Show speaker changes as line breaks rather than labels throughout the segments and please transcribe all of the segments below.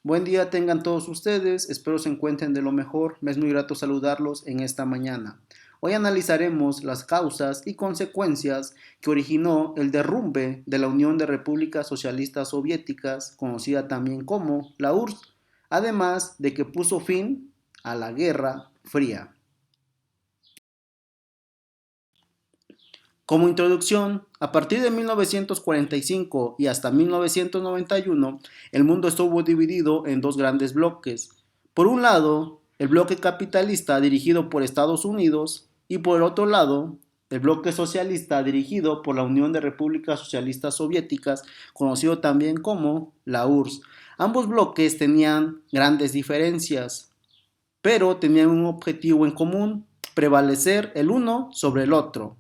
Buen día tengan todos ustedes, espero se encuentren de lo mejor, me es muy grato saludarlos en esta mañana. Hoy analizaremos las causas y consecuencias que originó el derrumbe de la Unión de Repúblicas Socialistas Soviéticas, conocida también como la URSS, además de que puso fin a la Guerra Fría. Como introducción, a partir de 1945 y hasta 1991, el mundo estuvo dividido en dos grandes bloques. Por un lado, el bloque capitalista dirigido por Estados Unidos y por el otro lado, el bloque socialista dirigido por la Unión de Repúblicas Socialistas Soviéticas, conocido también como la URSS. Ambos bloques tenían grandes diferencias, pero tenían un objetivo en común: prevalecer el uno sobre el otro.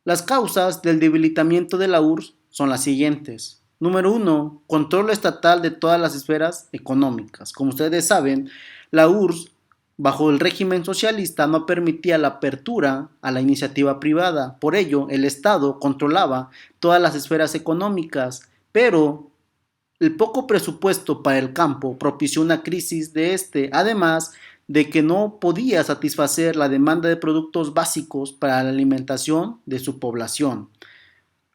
Las causas del debilitamiento de la URSS son las siguientes. Número uno, control estatal de todas las esferas económicas. Como ustedes saben, la URSS, bajo el régimen socialista, no permitía la apertura a la iniciativa privada. Por ello, el Estado controlaba todas las esferas económicas, pero el poco presupuesto para el campo propició una crisis de este, además de que no podía satisfacer la demanda de productos básicos para la alimentación de su población.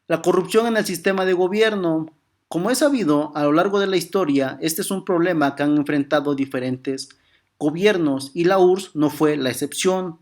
La corrupción en el sistema de gobierno. Como es sabido a lo largo de la historia, este es un problema que han enfrentado diferentes gobiernos y la URSS no fue la excepción.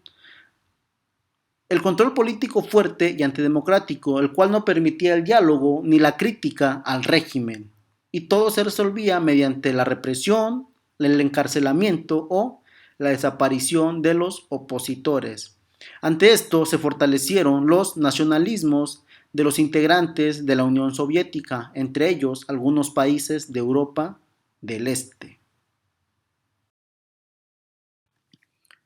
El control político fuerte y antidemocrático, el cual no permitía el diálogo ni la crítica al régimen, y todo se resolvía mediante la represión, el encarcelamiento o la desaparición de los opositores. Ante esto se fortalecieron los nacionalismos de los integrantes de la Unión Soviética, entre ellos algunos países de Europa del Este.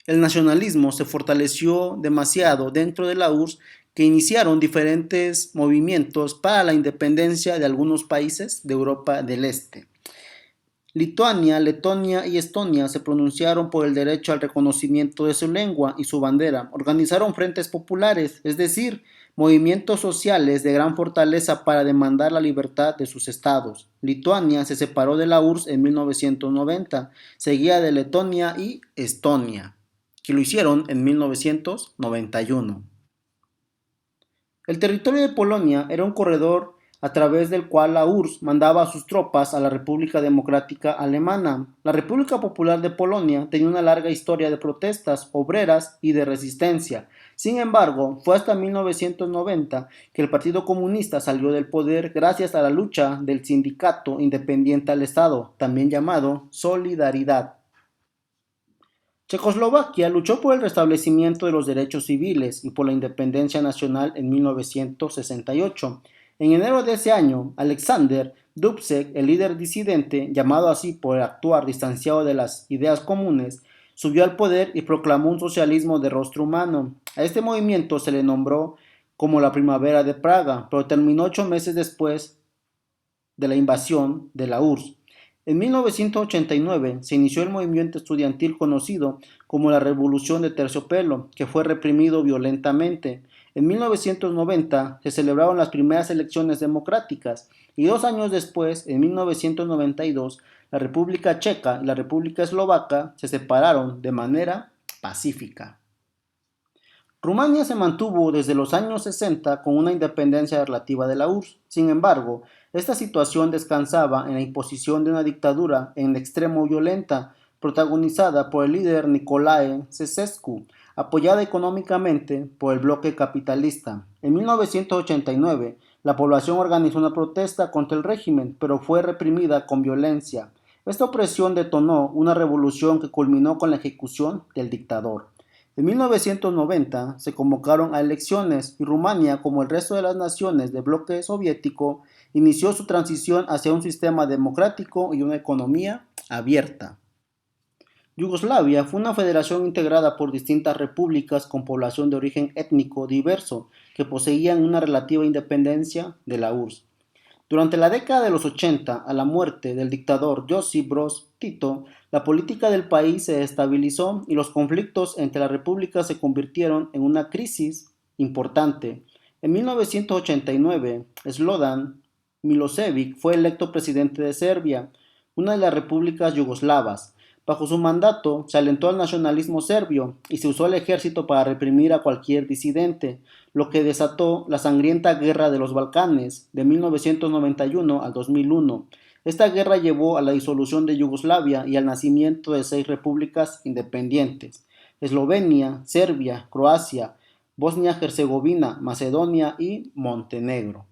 El nacionalismo se fortaleció demasiado dentro de la URSS, que iniciaron diferentes movimientos para la independencia de algunos países de Europa del Este. Lituania, Letonia y Estonia se pronunciaron por el derecho al reconocimiento de su lengua y su bandera. Organizaron frentes populares, es decir, movimientos sociales de gran fortaleza para demandar la libertad de sus estados. Lituania se separó de la URSS en 1990, seguida de Letonia y Estonia, que lo hicieron en 1991. El territorio de Polonia era un corredor a través del cual la URSS mandaba a sus tropas a la República Democrática Alemana. La República Popular de Polonia tenía una larga historia de protestas obreras y de resistencia. Sin embargo, fue hasta 1990 que el Partido Comunista salió del poder gracias a la lucha del Sindicato Independiente al Estado, también llamado Solidaridad. Checoslovaquia luchó por el restablecimiento de los derechos civiles y por la independencia nacional en 1968. En enero de ese año, Alexander Dubček, el líder disidente, llamado así por actuar distanciado de las ideas comunes, subió al poder y proclamó un socialismo de rostro humano. A este movimiento se le nombró como la Primavera de Praga, pero terminó 8 meses después de la invasión de la URSS. En 1989 se inició el movimiento estudiantil conocido como la Revolución de Terciopelo, que fue reprimido violentamente. En 1990 se celebraron las primeras elecciones democráticas y 2 años después, en 1992, la República Checa y la República Eslovaca se separaron de manera pacífica. Rumania se mantuvo desde los años 60 con una independencia relativa de la URSS. Sin embargo, esta situación descansaba en la imposición de una dictadura en extremo violenta, protagonizada por el líder Nicolae Ceausescu, apoyada económicamente por el bloque capitalista. En 1989, la población organizó una protesta contra el régimen, pero fue reprimida con violencia. Esta opresión detonó una revolución que culminó con la ejecución del dictador. En 1990 se convocaron a elecciones y Rumania, como el resto de las naciones del bloque soviético, inició su transición hacia un sistema democrático y una economía abierta. Yugoslavia fue una federación integrada por distintas repúblicas con población de origen étnico diverso que poseían una relativa independencia de la URSS. Durante la década de los 80, a la muerte del dictador Josip Broz Tito, la política del país se estabilizó y los conflictos entre las repúblicas se convirtieron en una crisis importante. En 1989, Slobodan Milosevic fue electo presidente de Serbia, una de las repúblicas yugoslavas. Bajo su mandato se alentó al nacionalismo serbio y se usó el ejército para reprimir a cualquier disidente, lo que desató la sangrienta Guerra de los Balcanes de 1991 al 2001. Esta guerra llevó a la disolución de Yugoslavia y al nacimiento de 6 repúblicas independientes: Eslovenia, Serbia, Croacia, Bosnia-Herzegovina, Macedonia y Montenegro.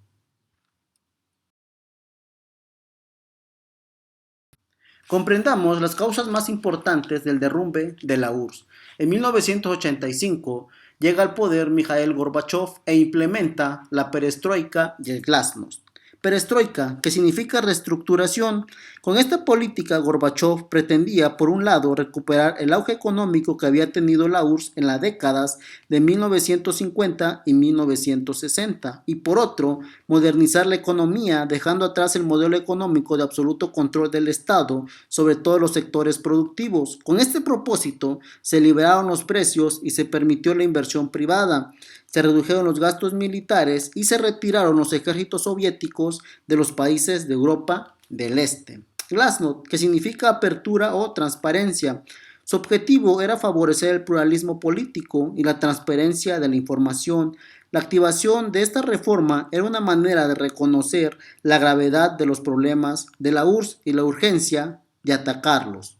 Comprendamos las causas más importantes del derrumbe de la URSS. En 1985 llega al poder Mikhail Gorbachev e implementa la perestroika y el glasnost. Perestroika, que significa reestructuración. Con esta política, Gorbachev pretendía, por un lado, recuperar el auge económico que había tenido la URSS en las décadas de 1950 y 1960, y por otro, modernizar la economía, dejando atrás el modelo económico de absoluto control del Estado sobre todos los sectores productivos. Con este propósito, se liberaron los precios y se permitió la inversión privada. Se redujeron los gastos militares y se retiraron los ejércitos soviéticos de los países de Europa del Este. Glasnost, que significa apertura o transparencia. Su objetivo era favorecer el pluralismo político y la transparencia de la información. La activación de esta reforma era una manera de reconocer la gravedad de los problemas de la URSS y la urgencia de atacarlos.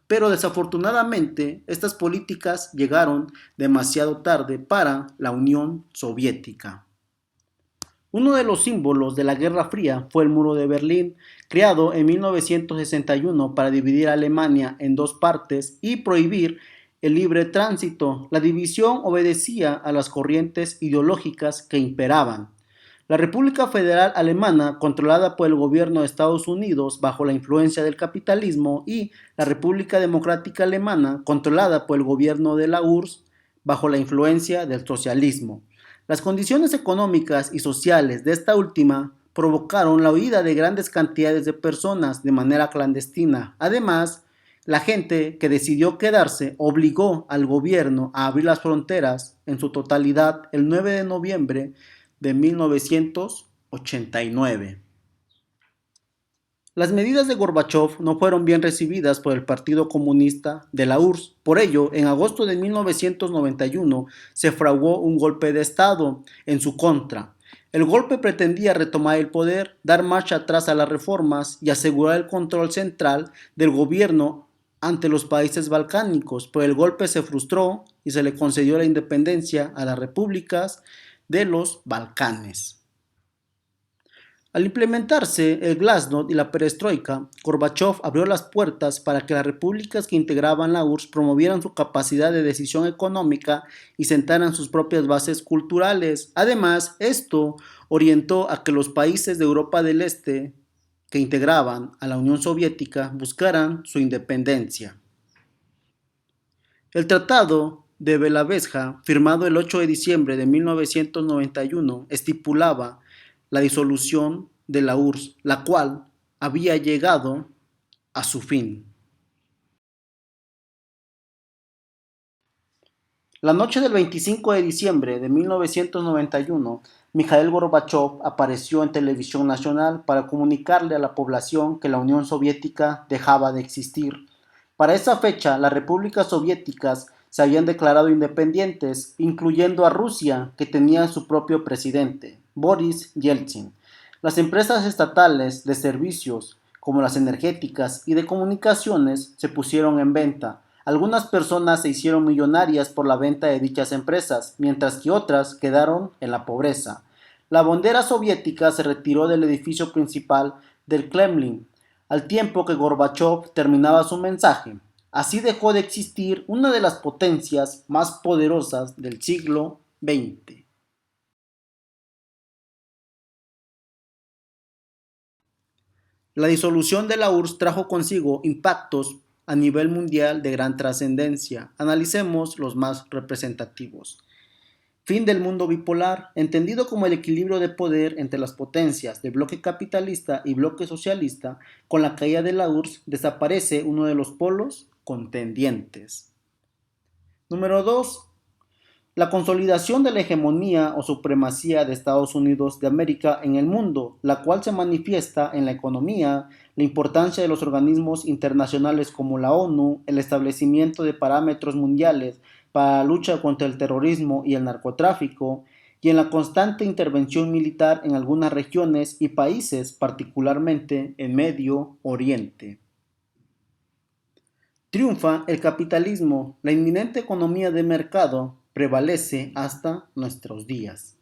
Pero desafortunadamente estas políticas llegaron demasiado tarde para la Unión Soviética. Uno de los símbolos de la Guerra Fría fue el Muro de Berlín, creado en 1961 para dividir a Alemania en dos partes y prohibir el libre tránsito. La división obedecía a las corrientes ideológicas que imperaban. La República Federal Alemana, controlada por el gobierno de Estados Unidos bajo la influencia del capitalismo, y la República Democrática Alemana, controlada por el gobierno de la URSS bajo la influencia del socialismo. Las condiciones económicas y sociales de esta última provocaron la huida de grandes cantidades de personas de manera clandestina. Además, la gente que decidió quedarse obligó al gobierno a abrir las fronteras en su totalidad el 9 de noviembre de 1989. Las medidas de Gorbachev no fueron bien recibidas por el Partido Comunista de la URSS. Por ello, en agosto de 1991 se fraguó un golpe de Estado en su contra. El golpe pretendía retomar el poder, dar marcha atrás a las reformas y asegurar el control central del gobierno ante los países balcánicos, pero el golpe se frustró y se le concedió la independencia a las repúblicas de los Balcanes. Al implementarse el glasnost y la perestroika, Gorbachev abrió las puertas para que las repúblicas que integraban la URSS promovieran su capacidad de decisión económica y sentaran sus propias bases culturales. Además, esto orientó a que los países de Europa del Este que integraban a la Unión Soviética buscaran su independencia. El Tratado de Belavezha, firmado el 8 de diciembre de 1991, estipulaba la disolución de la URSS, la cual había llegado a su fin. La noche del 25 de diciembre de 1991, Mikhail Gorbachev apareció en televisión nacional para comunicarle a la población que la Unión Soviética dejaba de existir. Para esa fecha, las repúblicas soviéticas se habían declarado independientes, incluyendo a Rusia, que tenía su propio presidente, Boris Yeltsin. Las empresas estatales de servicios, como las energéticas y de comunicaciones, se pusieron en venta. Algunas personas se hicieron millonarias por la venta de dichas empresas, mientras que otras quedaron en la pobreza. La bandera soviética se retiró del edificio principal del Kremlin, al tiempo que Gorbachev terminaba su mensaje. Así dejó de existir una de las potencias más poderosas del siglo XX. La disolución de la URSS trajo consigo impactos a nivel mundial de gran trascendencia. Analicemos los más representativos. Fin del mundo bipolar, entendido como el equilibrio de poder entre las potencias del bloque capitalista y bloque socialista. Con la caída de la URSS desaparece uno de los polos contendientes. Número 2. La consolidación de la hegemonía o supremacía de Estados Unidos de América en el mundo, la cual se manifiesta en la economía, la importancia de los organismos internacionales como la ONU, el establecimiento de parámetros mundiales para la lucha contra el terrorismo y el narcotráfico, y en la constante intervención militar en algunas regiones y países, particularmente en Medio Oriente. Triunfa el capitalismo, la inminente economía de mercado prevalece hasta nuestros días.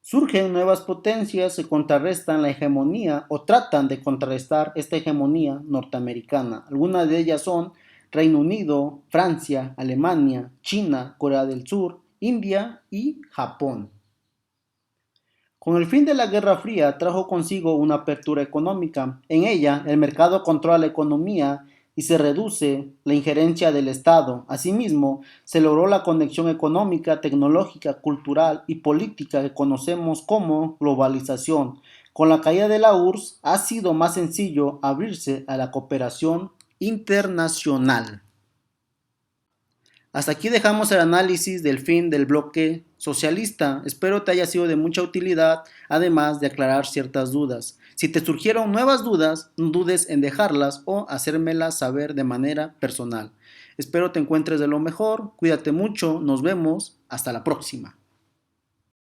Surgen nuevas potencias que contrarrestan la hegemonía o tratan de contrarrestar esta hegemonía norteamericana. Algunas de ellas son Reino Unido, Francia, Alemania, China, Corea del Sur, India y Japón. Con el fin de la Guerra Fría trajo consigo una apertura económica. En ella, el mercado controla la economía y se reduce la injerencia del Estado. Asimismo, se logró la conexión económica, tecnológica, cultural y política que conocemos como globalización. Con la caída de la URSS ha sido más sencillo abrirse a la cooperación internacional. Hasta aquí dejamos el análisis del fin del bloque socialista. Espero te haya sido de mucha utilidad, además de aclarar ciertas dudas. Si te surgieron nuevas dudas, no dudes en dejarlas o hacérmelas saber de manera personal. Espero te encuentres de lo mejor, cuídate mucho, nos vemos, hasta la próxima.